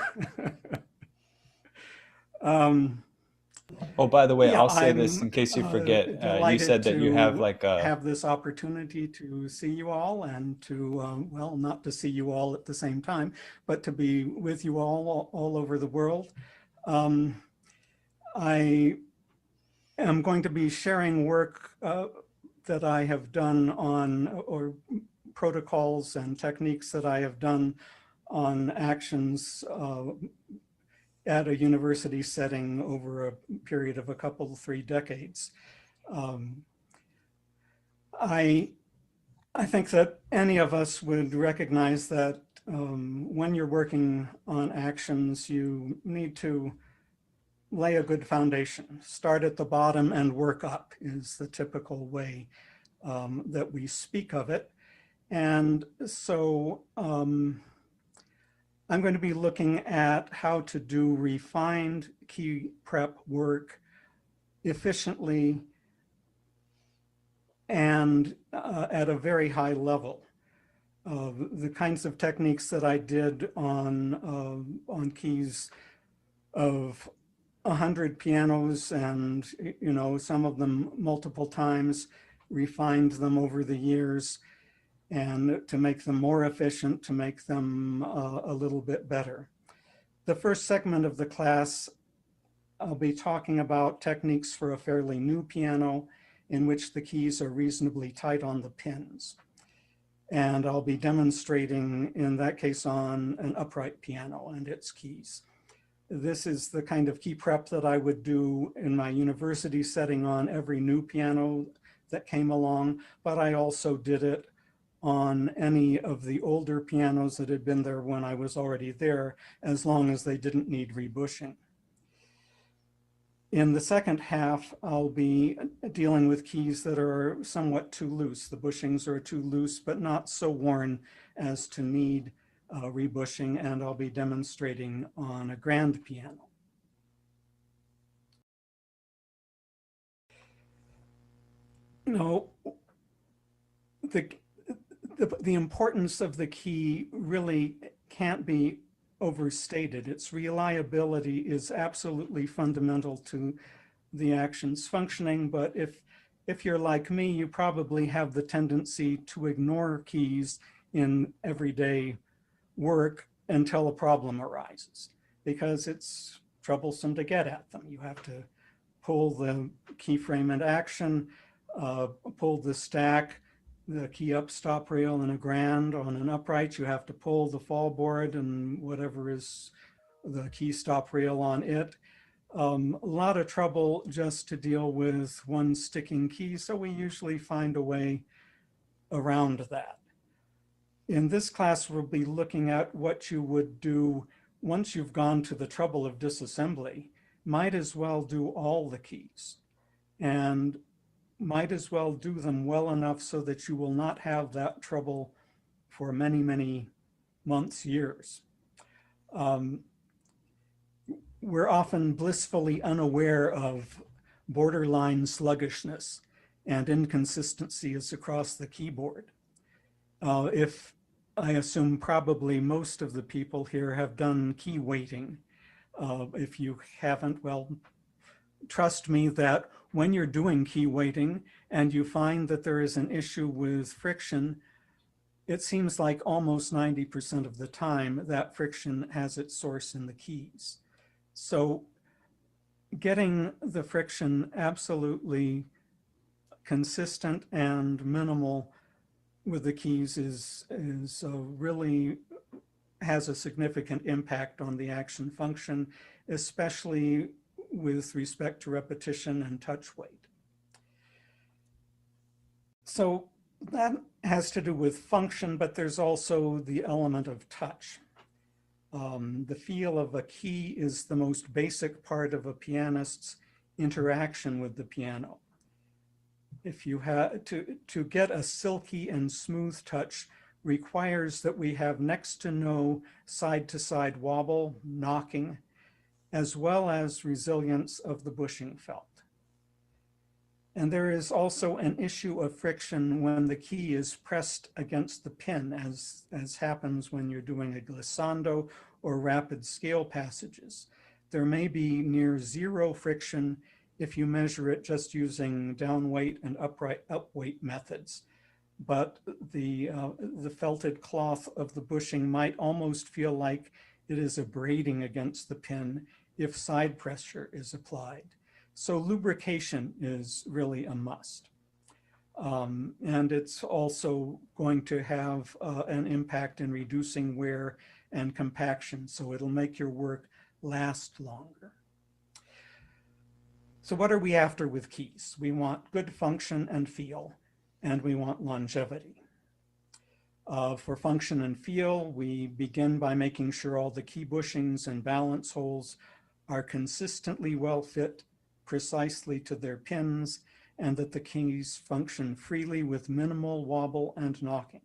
Oh, by the way, Yeah, I'll say I'm, this in case you forget. You delighted said that you have to have this opportunity to see you all and to, well, not to see you all at the same time, but to be with you all over the world. I am going to be sharing work that I have done on, or protocols and techniques that I have done on actions at a university setting over a period of a couple, 3 decades. I think that any of us would recognize that when you're working on actions, you need to lay a good foundation. Start at the bottom and work up is the typical way that we speak of it. And so I'm going to be looking at how to do refined key prep work efficiently and at a very high level. The kinds of techniques that I did on keys of 100 pianos, and some of them multiple times, refined them over the years, and to make them more efficient, to make them a little bit better. The first segment of the class, I'll be talking about techniques for a fairly new piano in which the keys are reasonably tight on the pins. And I'll be demonstrating, in that case, on an upright piano and its keys. This is the kind of key prep that I would do in my university setting on every new piano that came along, but I also did it on any of the older pianos that had been there when I was already there, as long as they didn't need rebushing. In the second half, I'll be dealing with keys that are somewhat too loose. The bushings are too loose, but not so worn as to need rebushing, and I'll be demonstrating on a grand piano. The importance of the key really can't be overstated. Its reliability is absolutely fundamental to the action's functioning, but if you're like me, you probably have the tendency to ignore keys in everyday work until a problem arises, because it's troublesome to get at them. You have to pull the keyframe into action, pull the stack, the key up stop rail in a grand. On an upright, you have to pull the fall board and whatever is the key stop rail on it. A lot of trouble just to deal with one sticking key, so we usually find a way around that. In this class, we'll be looking at what you would do once you've gone to the trouble of disassembly. Might as well do all the keys, and might as well do them well enough so that you will not have that trouble for many, many months, years. We're often blissfully unaware of borderline sluggishness and inconsistencies across the keyboard. If I assume probably most of the people here have done key weighting. If you haven't, well, trust me that when you're doing key weighting and you find that there is an issue with friction, it seems like almost 90% of the time that friction has its source in the keys. So getting the friction absolutely consistent and minimal with the keys is really has a significant impact on the action function, especially with respect to repetition and touch weight. So that has to do with function, but there's also the element of touch. The feel of a key is the most basic part of a pianist's interaction with the piano. If you have to get a silky and smooth touch requires that we have next to no side-to-side wobble, knocking, as well as resilience of the bushing felt. And there is also an issue of friction when the key is pressed against the pin, as happens when you're doing a glissando or rapid scale passages. There may be near zero friction if you measure it just using down weight and up weight methods. But the felted cloth of the bushing might almost feel like it is abrading against the pin if side pressure is applied. So lubrication is really a must. And it's also going to have an impact in reducing wear and compaction, so it'll make your work last longer. So what are we after with keys? We want good function and feel, and we want longevity. For function and feel, we begin by making sure all the key bushings and balance holes are consistently well fit precisely to their pins, and that the keys function freely with minimal wobble and knocking.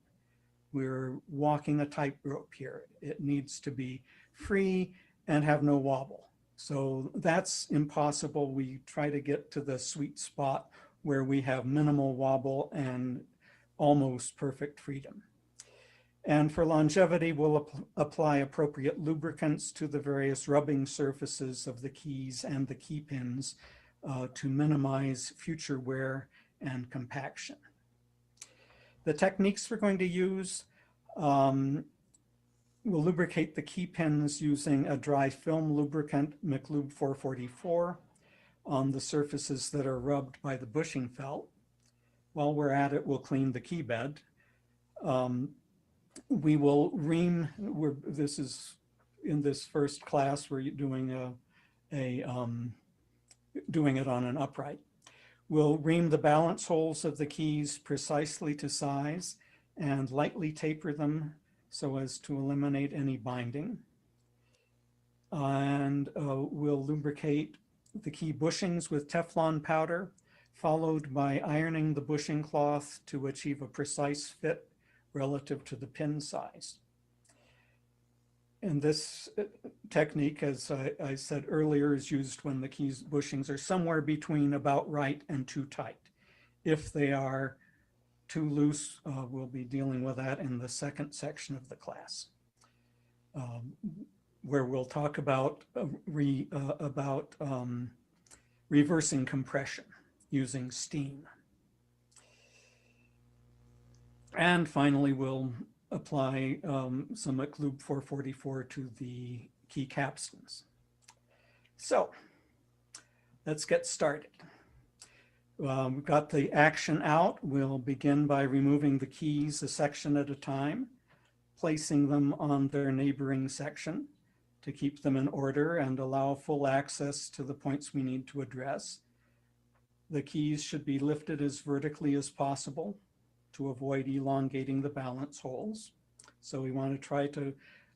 We're walking a tightrope here. It needs to be free and have no wobble. So that's impossible. We try to get to the sweet spot where we have minimal wobble and almost perfect freedom. And for longevity, we'll apply appropriate lubricants to the various rubbing surfaces of the keys and the key pins to minimize future wear and compaction. The techniques we're going to use, we'll lubricate the key pins using a dry film lubricant, McLube 444, on the surfaces that are rubbed by the bushing felt. While we're at it, we'll clean the key bed. We will ream, this is in this first class, we're doing doing it on an upright. We'll ream the balance holes of the keys precisely to size and lightly taper them so as to eliminate any binding. And we'll lubricate the key bushings with Teflon powder, followed by ironing the bushing cloth to achieve a precise fit relative to the pin size. And this technique, as I said earlier, is used when the keys bushings are somewhere between about right and too tight. If they are too loose, we'll be dealing with that in the second section of the class, where we'll talk about reversing compression using steam. And finally, we'll apply some McLube 444 to the key capstans. So let's get started. We've got the action out. We'll begin by removing the keys a section at a time, placing them on their neighboring section to keep them in order and allow full access to the points we need to address. The keys should be lifted as vertically as possible to avoid elongating the balance holes. So we want to try to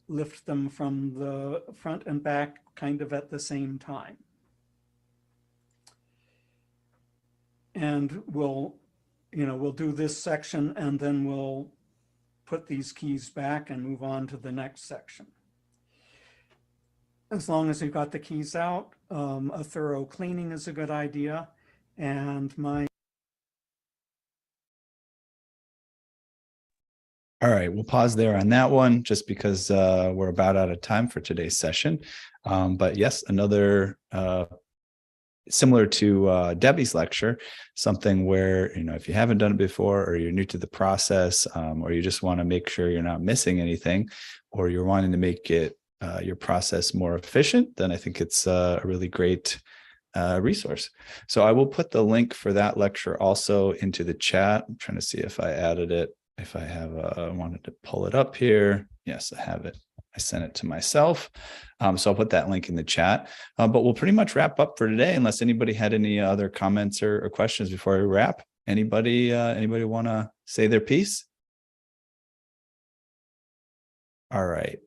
lift them from the front and back kind of at the same time. And we'll do this section and then we'll put these keys back and move on to the next section. As long as we've got the keys out, a thorough cleaning is a good idea. And All right, we'll pause there on that one just because we're about out of time for today's session. But yes, another similar to Debbie's lecture, something where, if you haven't done it before or you're new to the process, or you just want to make sure you're not missing anything, or you're wanting to make it your process more efficient, then I think it's a really great resource. So I will put the link for that lecture also into the chat. I'm trying to see if I added it. If I have, I wanted to pull it up here. Yes, I have it. I sent it to myself. So I'll put that link in the chat. But we'll pretty much wrap up for today, unless anybody had any other comments or questions before we wrap. Anybody want to say their piece? All right.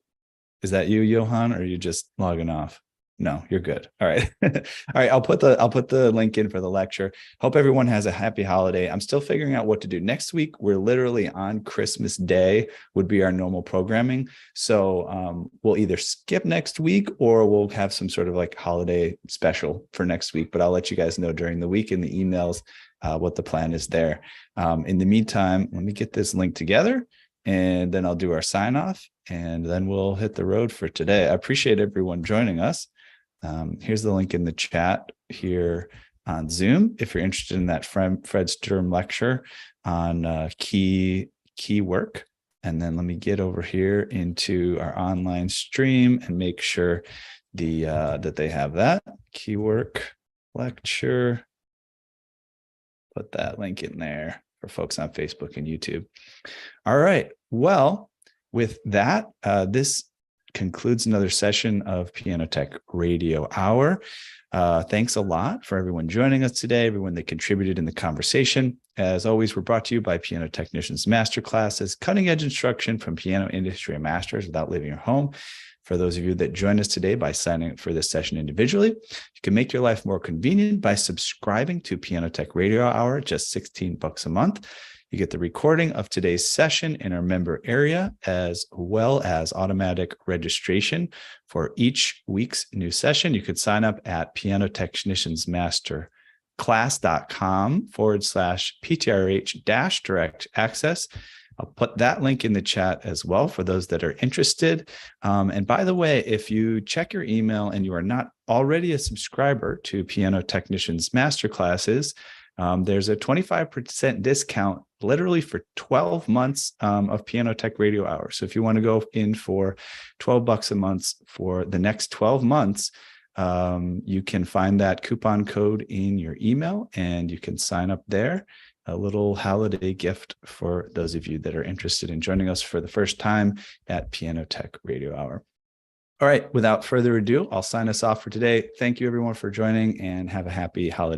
Is that you, Johan, or are you just logging off? No, you're good. All right. All right. I'll put the link in for the lecture. Hope everyone has a happy holiday. I'm still figuring out what to do next week. We're literally on Christmas Day would be our normal programming. So we'll either skip next week or we'll have some sort of like holiday special for next week, but I'll let you guys know during the week in the emails what the plan is there. In the meantime, let me get this link together and then I'll do our sign off and then we'll hit the road for today. I appreciate everyone joining us. Here's the link in the chat here on Zoom if you're interested in that Fred Sturm lecture on key work. And then let me get over here into our online stream and make sure that they have that key work lecture. Put that link in there for folks on Facebook and YouTube. All right. Well, with that, this concludes another session of Piano Tech Radio Hour. Thanks a lot for everyone joining us today, everyone that contributed in the conversation. As always, we're brought to you by Piano Technicians Masterclasses, cutting edge instruction from piano industry masters without leaving your home. For those of you that joined us today by signing up for this session individually, you can make your life more convenient by subscribing to Piano Tech Radio Hour, just $16 a month. You get the recording of today's session in our member area, as well as automatic registration for each week's new session. You could sign up at pianotechniciansmasterclass.com/PTRH-direct access. I'll put that link in the chat as well for those that are interested. And by the way, if you check your email and you are not already a subscriber to Piano Technicians Masterclasses, there's a 25% discount literally for 12 months of Piano Tech Radio Hour. So if you want to go in for $12 a month for the next 12 months, you can find that coupon code in your email and you can sign up there. A little holiday gift for those of you that are interested in joining us for the first time at Piano Tech Radio Hour. All right, without further ado, I'll sign us off for today. Thank you everyone for joining and have a happy holiday.